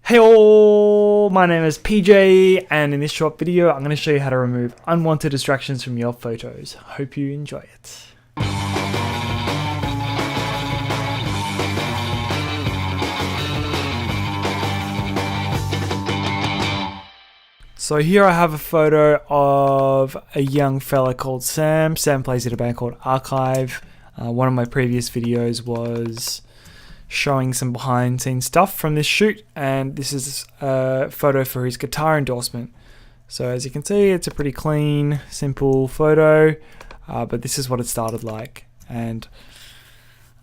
Hey all, my name is PJ, and in this short video I'm going to show you how to remove unwanted distractions from your photos. Hope you enjoy it. So here I have a photo of a young fella called Sam. Sam plays in a band called Archive. One of my previous videos was showing some behind the scenes stuff from this shoot, and this is a photo for his guitar endorsement. So as you can see, it's a pretty clean, simple photo, but this is what it started like. And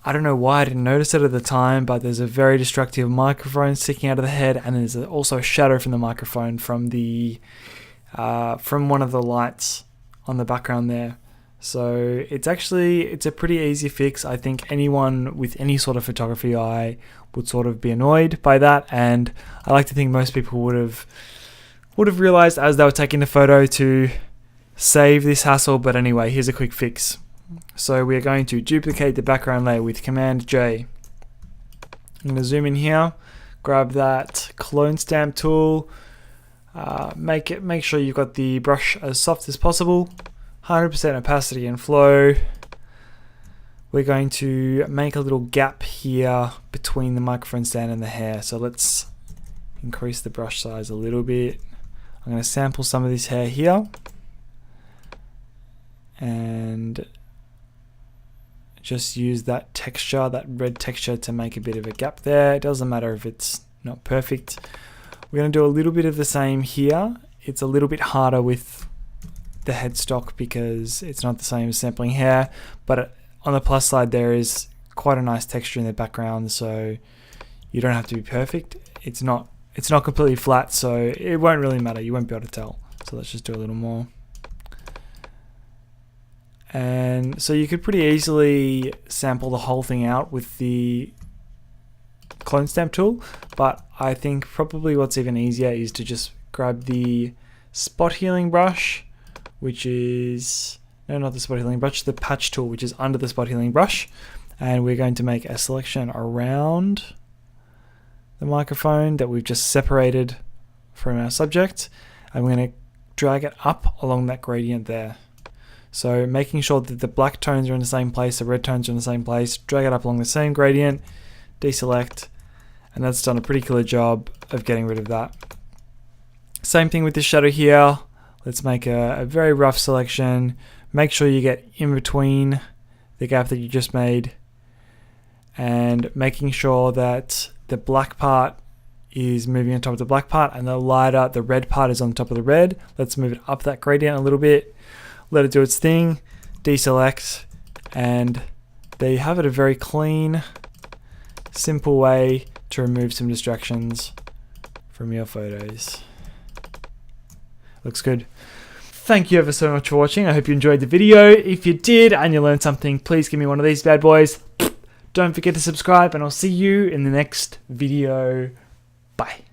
I don't know why I didn't notice it at the time, but there's a very destructive microphone sticking out of the head, and there's also a shadow from the microphone from the from one of the lights on the background there. So it's a pretty easy fix. I think anyone with any sort of photography eye would sort of be annoyed by that, and I like to think most people would have realized as they were taking the photo to save this hassle. But anyway, here's a quick fix. So we're going to duplicate the background layer with Command J. I'm going to zoom in here, grab that clone stamp tool, make sure you've got the brush as soft as possible. 100% opacity and flow. We're going to make a little gap here between the microphone stand and the hair. So let's increase the brush size a little bit. I'm going to sample some of this hair here and just use that texture, that red texture, to make a bit of a gap there. It doesn't matter if it's not perfect. We're going to do a little bit of the same here. It's a little bit harder with the headstock because it's not the same as sampling hair, but on the plus side there is quite a nice texture in the background, so you don't have to be perfect. It's not completely flat, so it won't really matter. You won't be able to tell. So let's just do a little more. And so you could pretty easily sample the whole thing out with the clone stamp tool, but I think probably what's even easier is to just grab the spot healing brush, which is, no, not the spot healing brush, the patch tool, which is under the spot healing brush. And we're going to make a selection around the microphone that we've just separated from our subject. And we're going to drag it up along that gradient there. So making sure that the black tones are in the same place, the red tones are in the same place, drag it up along the same gradient, deselect, and that's done a pretty killer job of getting rid of that. Same thing with this shadow here. Let's make a very rough selection. Make sure you get in between the gap that you just made, and making sure that the black part is moving on top of the black part and the red part is on top of the red. Let's move it up that gradient a little bit, let it do its thing, deselect, and there you have it, a very clean, simple way to remove some distractions from your photos. Looks good. Thank you ever so much for watching. I hope you enjoyed the video. If you did and you learned something, please give me one of these bad boys. Don't forget to subscribe, and I'll see you in the next video. Bye.